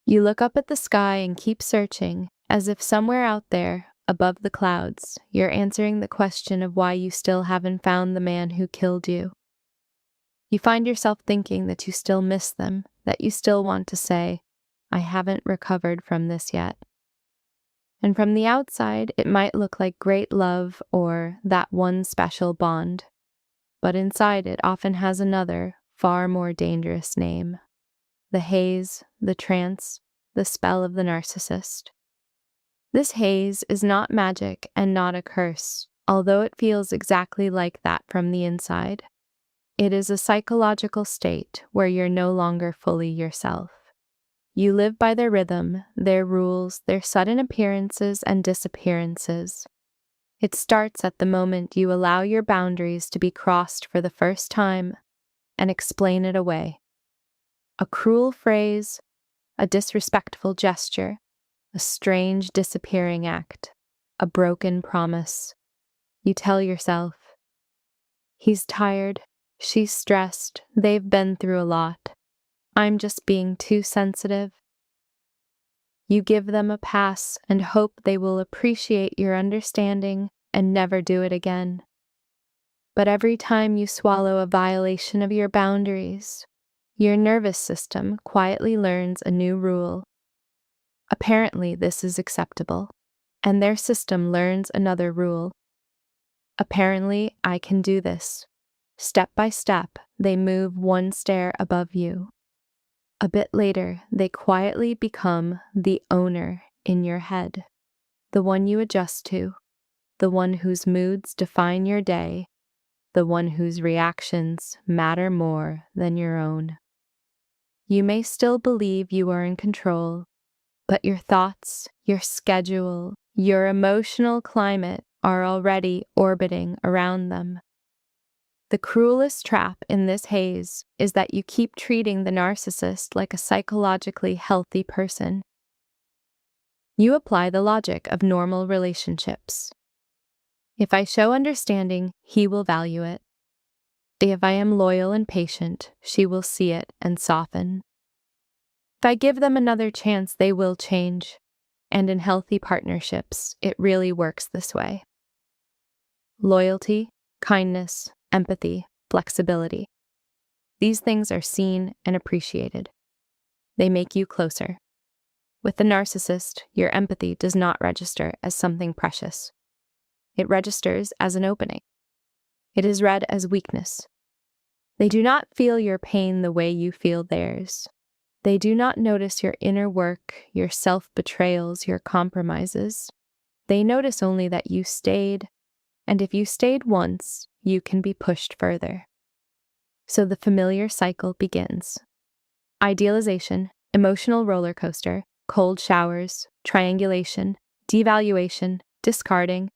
You look up at the sky and keep searching, as if somewhere out there, above the clouds, you're answering the question of why you still haven't found the man who killed you. You find yourself thinking that you still miss them, that you still want to say, I haven't recovered from this yet. And from the outside, it might look like great love or that one special bond. But inside it often has another, far more dangerous name. The haze, the trance, the spell of the narcissist. This haze is not magic and not a curse, although it feels exactly like that from the inside. It is a psychological state where you're no longer fully yourself. You live by their rhythm, their rules, their sudden appearances and disappearances. It starts at the moment you allow your boundaries to be crossed for the first time and explain it away. A cruel phrase, a disrespectful gesture, a strange disappearing act, a broken promise. You tell yourself, he's tired, she's stressed, they've been through a lot. I'm just being too sensitive. You give them a pass and hope they will appreciate your understanding and never do it again. But every time you swallow a violation of your boundaries, your nervous system quietly learns a new rule. Apparently, this is acceptable, and their system learns another rule. Apparently, I can do this. Step by step, they move one stair above you. A bit later, they quietly become the owner in your head, the one you adjust to, the one whose moods define your day, the one whose reactions matter more than your own. You may still believe you are in control, but your thoughts, your schedule, your emotional climate are already orbiting around them. The cruelest trap in this haze is that you keep treating the narcissist like a psychologically healthy person. You apply the logic of normal relationships. If I show understanding, he will value it. If I am loyal and patient, she will see it and soften. If I give them another chance, they will change. And in healthy partnerships, it really works this way. Loyalty, kindness, empathy, flexibility. These things are seen and appreciated. They make you closer. With the narcissist, your empathy does not register as something precious. It registers as an opening. It is read as weakness. They do not feel your pain the way you feel theirs. They do not notice your inner work, your self-betrayals, your compromises. They notice only that you stayed, and if you stayed once, you can be pushed further. So the familiar cycle begins. Idealization, emotional roller coaster, cold showers, triangulation, devaluation, discarding,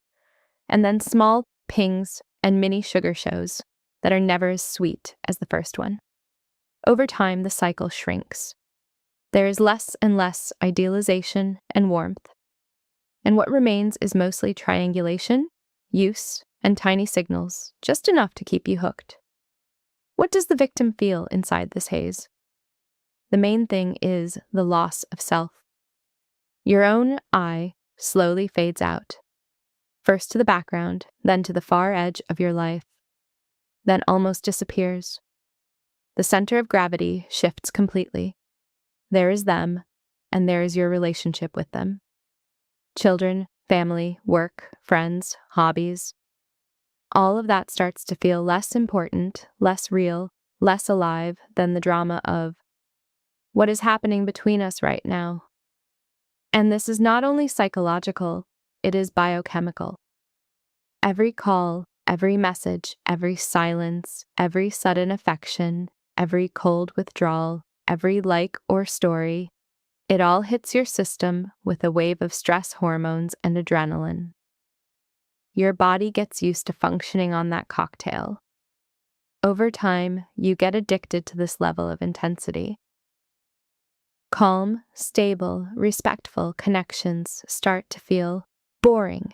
and then small pings and mini sugar shows that are never as sweet as the first one. Over time, the cycle shrinks. There is less and less idealization and warmth, and what remains is mostly triangulation, use, and tiny signals, just enough to keep you hooked. What does the victim feel inside this haze? The main thing is the loss of self. Your own I slowly fades out, first to the background, then to the far edge of your life, then almost disappears. The center of gravity shifts completely. There is them, and there is your relationship with them. Children, family, work, friends, hobbies. All of that starts to feel less important, less real, less alive than the drama of what is happening between us right now. And this is not only psychological, it is biochemical. Every call, every message, every silence, every sudden affection, every cold withdrawal, every like or story, it all hits your system with a wave of stress hormones and adrenaline. Your body gets used to functioning on that cocktail. Over time, you get addicted to this level of intensity. Calm, stable, respectful connections start to feel boring.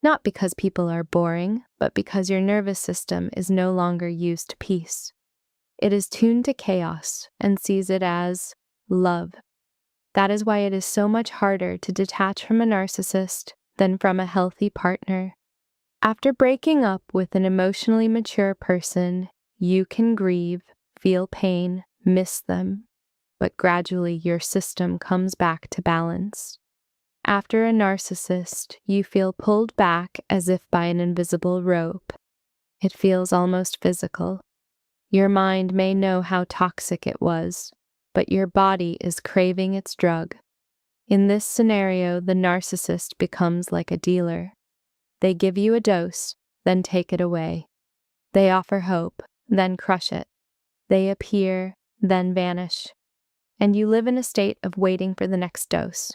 Not because people are boring, but because your nervous system is no longer used to peace. It is tuned to chaos and sees it as love. That is why it is so much harder to detach from a narcissist than from a healthy partner. After breaking up with an emotionally mature person, you can grieve, feel pain, miss them, but gradually your system comes back to balance. After a narcissist, you feel pulled back as if by an invisible rope. It feels almost physical. Your mind may know how toxic it was, but your body is craving its drug. In this scenario, the narcissist becomes like a dealer. They give you a dose, then take it away. They offer hope, then crush it. They appear, then vanish. And you live in a state of waiting for the next dose.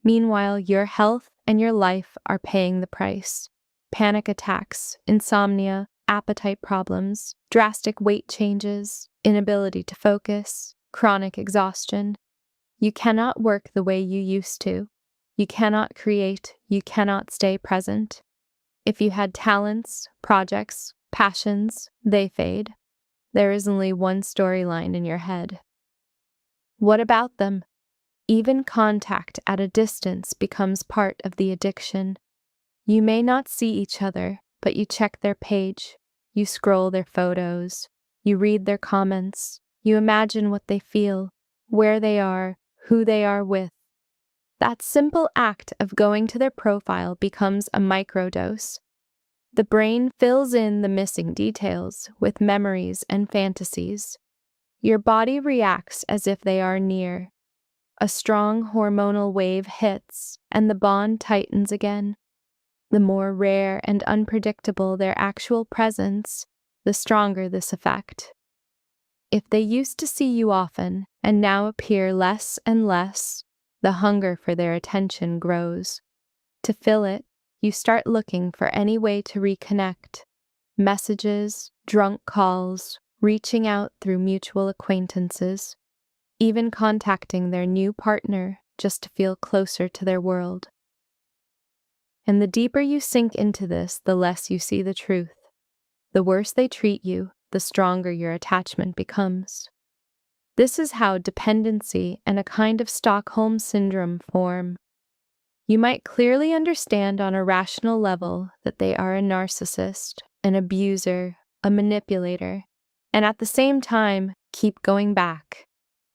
Meanwhile, your health and your life are paying the price. Panic attacks, insomnia, appetite problems, drastic weight changes, inability to focus, chronic exhaustion. You cannot work the way you used to. You cannot create. You cannot stay present. If you had talents, projects, passions, they fade. There is only one storyline in your head. What about them? Even contact at a distance becomes part of the addiction. You may not see each other, but you check their page, you scroll their photos, you read their comments, you imagine what they feel, where they are, who they are with. That simple act of going to their profile becomes a microdose. The brain fills in the missing details with memories and fantasies. Your body reacts as if they are near. A strong hormonal wave hits, and the bond tightens again. The more rare and unpredictable their actual presence, the stronger this effect. If they used to see you often and now appear less and less, the hunger for their attention grows. To fill it, you start looking for any way to reconnect. Messages, drunk calls, reaching out through mutual acquaintances, even contacting their new partner just to feel closer to their world. And the deeper you sink into this, the less you see the truth. The worse they treat you, the stronger your attachment becomes. This is how dependency and a kind of Stockholm syndrome form. You might clearly understand on a rational level that they are a narcissist, an abuser, a manipulator, and at the same time keep going back.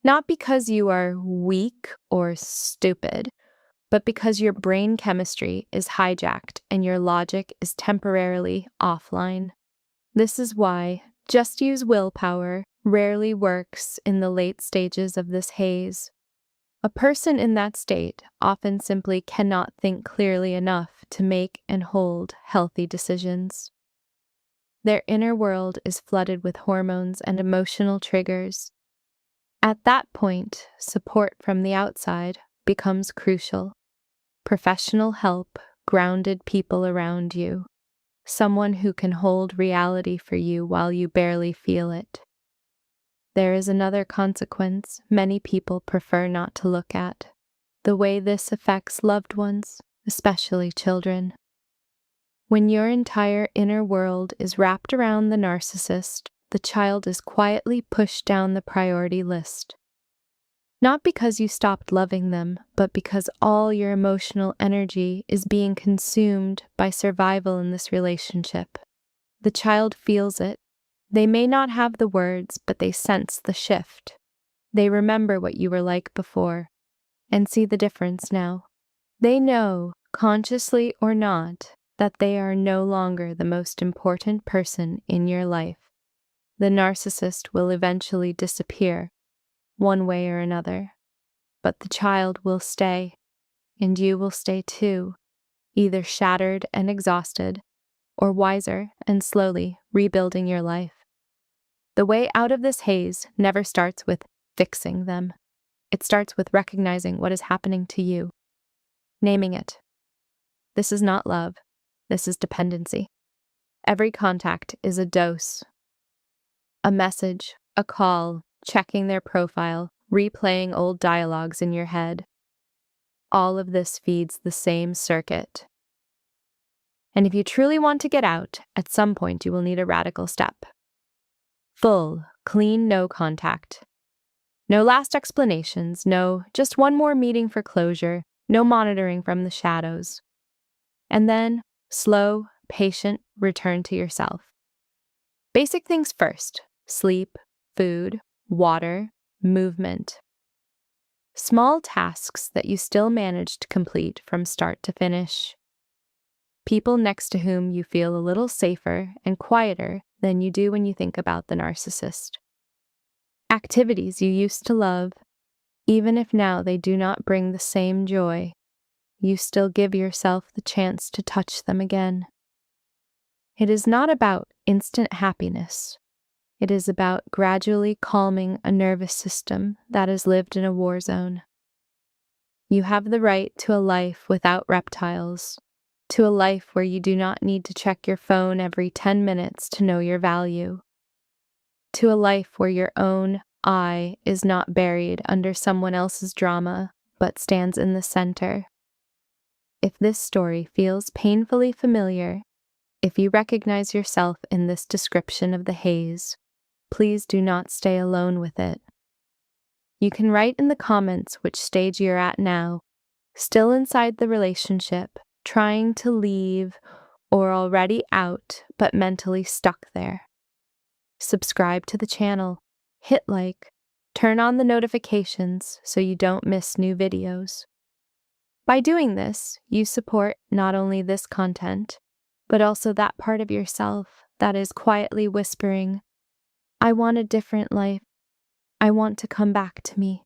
Not because you are weak or stupid, but because your brain chemistry is hijacked and your logic is temporarily offline. This is why just use willpower rarely works in the late stages of this haze. A person in that state often simply cannot think clearly enough to make and hold healthy decisions. Their inner world is flooded with hormones and emotional triggers. At that point, support from the outside becomes crucial. Professional help, grounded people around you, someone who can hold reality for you while you barely feel it. There is another consequence many people prefer not to look at: the way this affects loved ones, especially children. When your entire inner world is wrapped around the narcissist, the child is quietly pushed down the priority list. Not because you stopped loving them, but because all your emotional energy is being consumed by survival in this relationship. The child feels it. They may not have the words, but they sense the shift. They remember what you were like before and see the difference now. They know, consciously or not, that they are no longer the most important person in your life. The narcissist will eventually disappear, one way or another. But the child will stay, and you will stay too, either shattered and exhausted, or wiser and slowly rebuilding your life. The way out of this haze never starts with fixing them. It starts with recognizing what is happening to you, naming it. This is not love. This is dependency. Every contact is a dose. A message, a call, checking their profile, replaying old dialogues in your head. All of this feeds the same circuit. And if you truly want to get out, at some point you will need a radical step. Full, clean no contact. No last explanations, no just one more meeting for closure, no monitoring from the shadows. And then, slow, patient return to yourself. Basic things first: sleep, food, water, movement. Small tasks that you still manage to complete from start to finish. People next to whom you feel a little safer and quieter than you do when you think about the narcissist. Activities you used to love, even if now they do not bring the same joy, you still give yourself the chance to touch them again. It is not about instant happiness. It is about gradually calming a nervous system that has lived in a war zone. You have the right to a life without reptiles, to a life where you do not need to check your phone every 10 minutes to know your value, to a life where your own I is not buried under someone else's drama, but stands in the center. If this story feels painfully familiar, if you recognize yourself in this description of the haze, please do not stay alone with it. You can write in the comments which stage you're at now, still inside the relationship, trying to leave, or already out but mentally stuck there. Subscribe to the channel, hit like, turn on the notifications so you don't miss new videos. By doing this, you support not only this content, but also that part of yourself that is quietly whispering, "I want a different life. I want to come back to me."